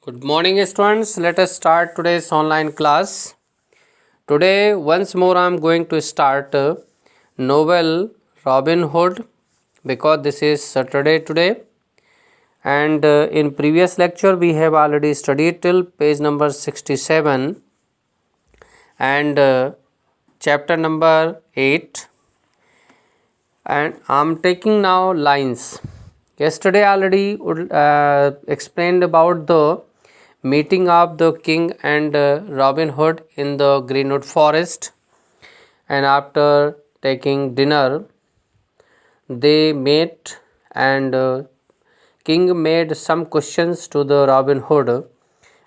Good morning, students. Let us start today's online class. Today, once more, I am going to start novel Robin Hood because this is Saturday today. And in previous lecture, we have already studied till page number 67 and chapter number 8. And I am taking now lines. Yesterday, already explained about the meeting of the king and Robin Hood in the Greenwood Forest, and after taking dinner they met, and king made some questions to the Robin Hood,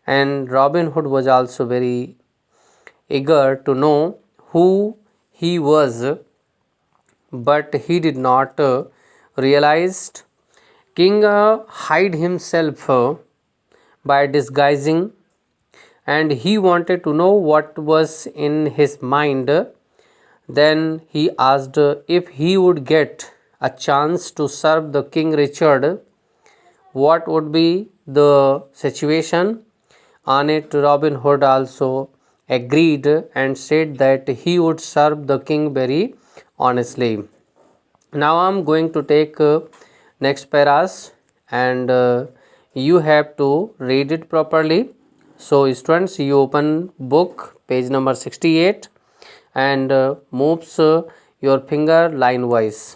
and Robin Hood was also very eager to know who he was, but he did not realized. King hide himself by disguising, and he wanted to know what was in his mind. Then he asked if he would get a chance to serve the King Richard, what would be the situation. On it, Robin Hood also agreed and said that he would serve the king very honestly. Now I am going to take next paras, and you have to read it properly. So students, you open book page number 68 and moves your finger line wise.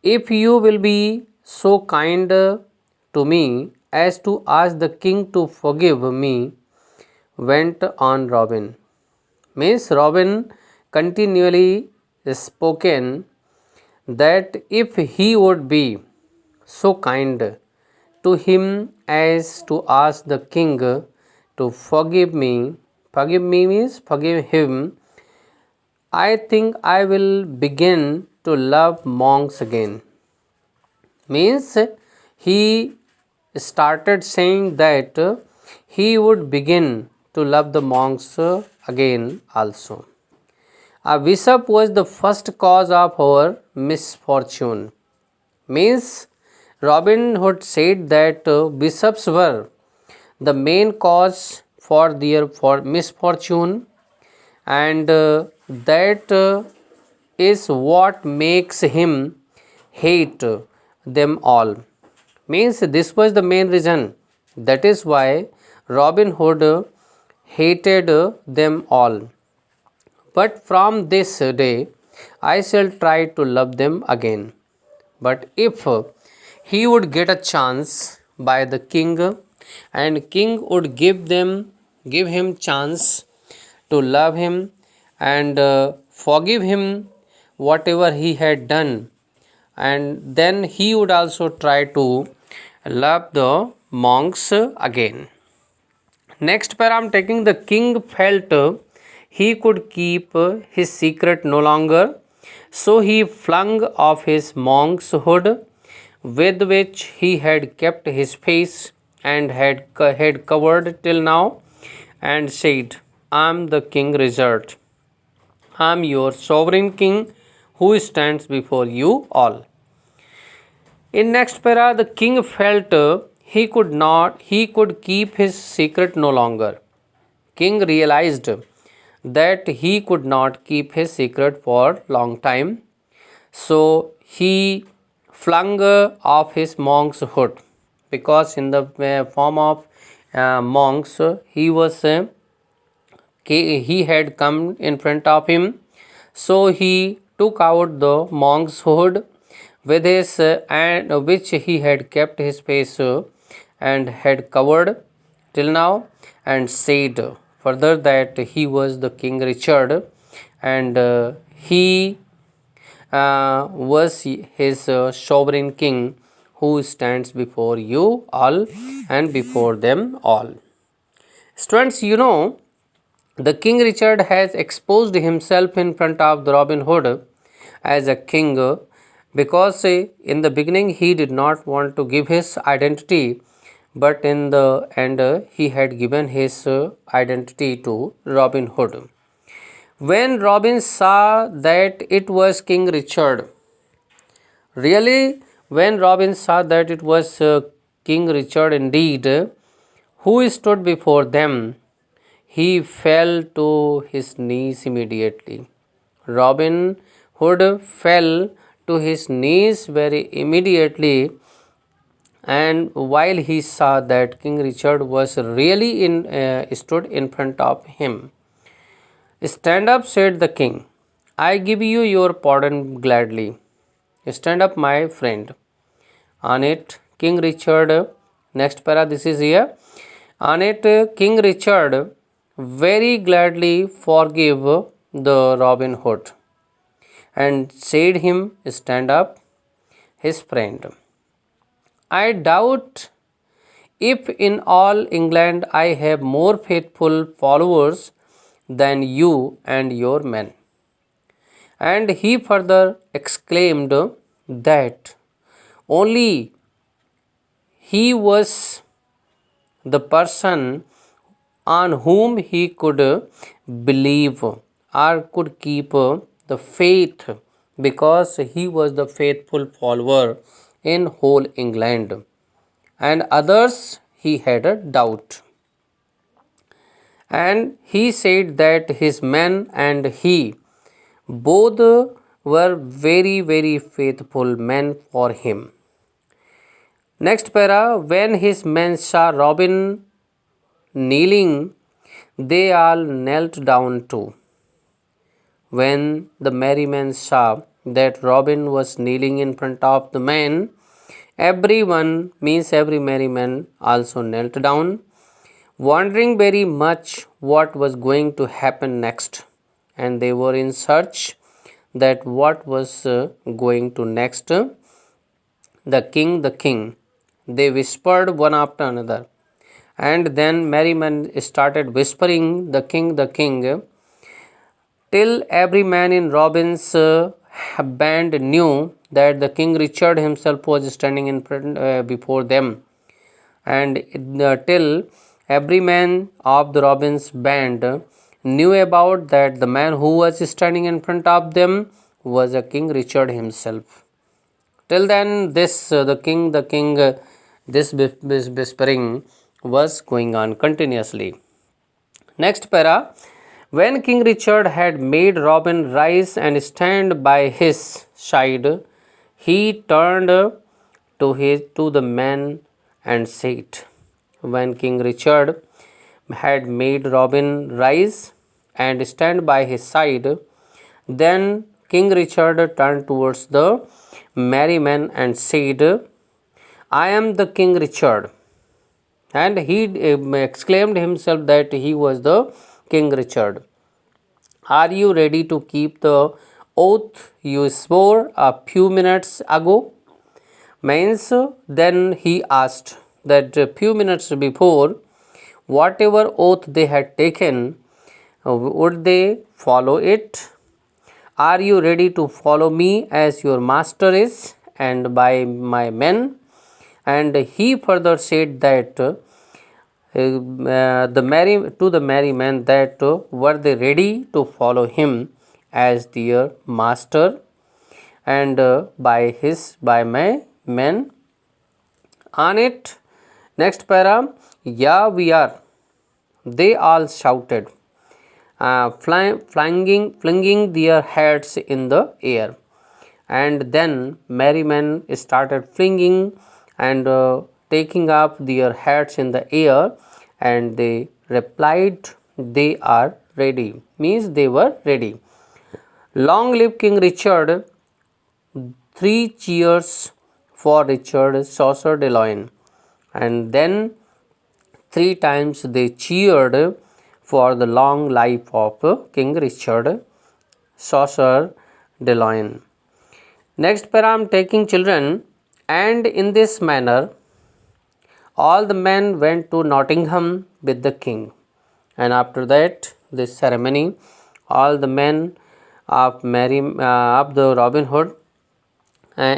If you will be so kind to me as to ask the king to forgive me, went on Robin. Means Robin continually spoken that if he would be so kind to him as to ask the king to forgive me means forgive him, I think I will begin to love monks again. Means he started saying that he would begin to love the monks again also. A bishop was the first cause of our misfortune. Means Robin Hood said that bishops were the main cause for their misfortune, and that is what makes him hate them all. Means this was the main reason. That is why Robin Hood hated them all. But from this day I shall try to love them again. But if he would get a chance by the king, and king would give him chance to love him and forgive him whatever he had done, and then he would also try to love the monks again. Next para I am taking, the king felt he could keep his secret no longer, so he flung off his monk's hood, with which he had kept his face and had covered till now, and said, I am the King Richard. I am your sovereign king who stands before you all. In next para, the king felt he could keep his secret no longer. King realized that he could not keep his secret for long time, so he flung off his monk's hood, because in the form of monks he had come in front of him, so he took out the monk's hood with his and which he had kept his face and had covered till now, and said further that he was the King Richard, and he was his sovereign king who stands before you all and before them all. Students, you know, the King Richard has exposed himself in front of the Robin Hood as a king, because in the beginning he did not want to give his identity, but in the end he had given his identity to Robin Hood. When Robin saw that it was King Richard, really, when Robin saw that it was King Richard indeed, who stood before them, he fell to his knees immediately. Robin Hood fell to his knees very immediately, and while he saw that King Richard was really stood in front of him. "Stand up," said the king. "I give you your pardon gladly. Stand up, my friend." On it, King Richard, next para, this is here. On it, King Richard very gladly forgave the Robin Hood and said him, "Stand up, his friend. I doubt if in all England I have more faithful followers than you and your men." And he further exclaimed that only he was the person on whom he could believe or could keep the faith, because he was the faithful follower in whole England, and others he had a doubt. And he said that his men and he both were very faithful men for him. Next para, when his men saw Robin kneeling, they all knelt down too. When the merry men saw that Robin was kneeling in front of the men, everyone, means every merry man, also knelt down, wondering very much what was going to happen next. And they were in search that what was going to next. The king, they whispered one after another. And then merry men started whispering the king, till every man in Robin's band knew that the King Richard himself was standing in front before them. And till every man of the Robin's band knew about that the man who was standing in front of them was a King Richard himself. Till then, this the king, this whispering was going on continuously. Next para, when King Richard had made Robin rise and stand by his side, he turned to the men and said. When King Richard had made Robin rise and stand by his side, then King Richard turned towards the merry men and said, "I am the King Richard." And he exclaimed himself that he was the King Richard. "Are you ready to keep the oath you swore a few minutes ago?" Means, then he asked that a few minutes before, whatever oath they had taken, would they follow it? "Are you ready to follow me as your master is, and by my men?" And he further said that to the merry men that were they ready to follow him as their master, and by my men. On it, next para, "Yeah, we are," they all shouted, flinging their hats in the air. And then merry men started flinging and taking up their hats in the air, and they replied, "They are ready," means they were ready. "Long live King Richard!" 3 cheers for Richard Chaucer de Lorraine. And then 3 times they cheered for the long life of King Richard Chaucer de Lorraine. Next para, I am taking children. And in this manner all the men went to Nottingham with the king. And after that, this ceremony, all the men of the Robin Hood,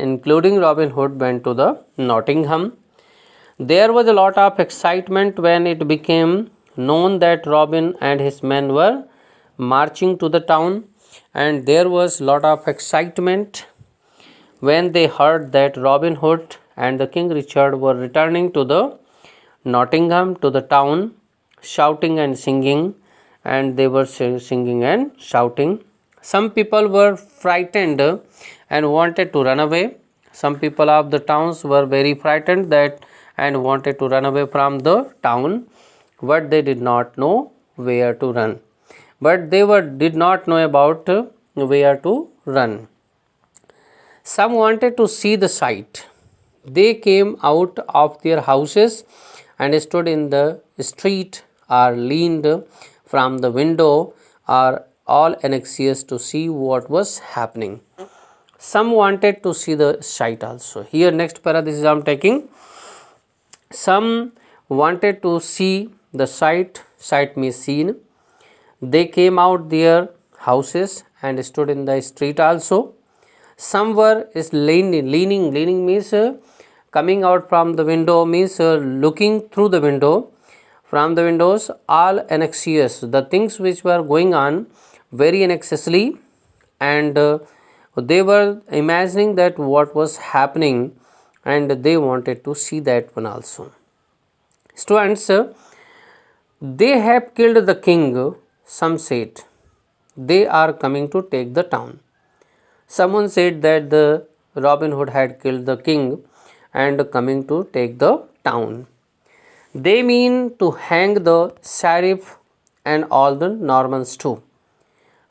including Robin Hood, went to the Nottingham. There was a lot of excitement when it became known that Robin and his men were marching to the town. And there was lot of excitement when they heard that Robin Hood and the King Richard were returning to the Nottingham to the town, shouting and singing, and they were singing and shouting. Some people were frightened and wanted to run away. Some people of the towns were very frightened that and wanted to run away from the town, but they did not know where to run. But they did not know about where to run. Some wanted to see the sight. They came out of their houses and stood in the street or leaned from the window, or all anxious to see what was happening. Some wanted to see the sight also. Here next para this is I am taking. Some wanted to see the sight. Sight means seen. They came out their houses and stood in the street also. Some were is leaning means coming out from the window, means looking through the window. From the windows, all anxious, the things which were going on very anxiously, and they were imagining that what was happening, and they wanted to see that one also. Students, they have killed the king, some said. They are coming to take the town. Someone said that the Robin Hood had killed the king and coming to take the town. They mean to hang the sheriff and all the Normans too.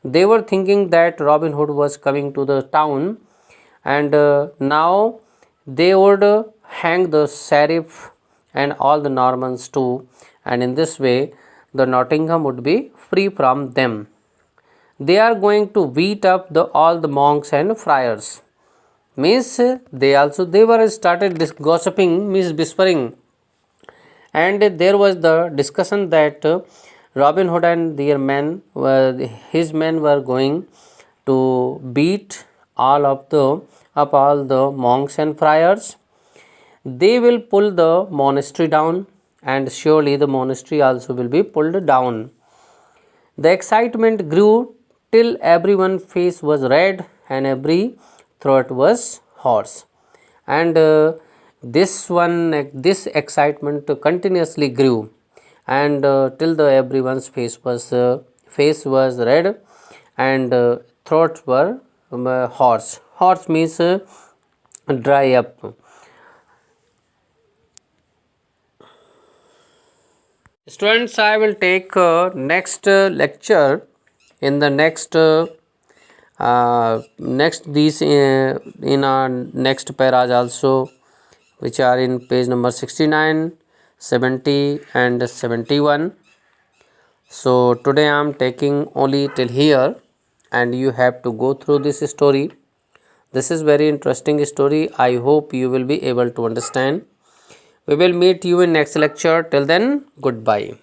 They were thinking that Robin Hood was coming to the town, and now they would hang the sheriff and all the Normans too, and in this way the Nottingham would be free from them. They are going to beat up all the monks and friars. Means they were started gossiping, means whispering, and there was the discussion that Robin Hood and his men were going to beat all the monks and friars. They will pull the monastery down, and surely the monastery also will be pulled down. The excitement grew till everyone's face was red and every throat was hoarse. And this excitement continuously grew, and till everyone's face was red, and throats were hoarse. Hoarse means dry up. Students, I will take next lecture in the next these in our next paras also, which are in page number 69, 70 and 71. So today I am taking only till here, and you have to go through this story. This is very interesting story. I hope you will be able to understand. We will meet you in next lecture. Till then, goodbye.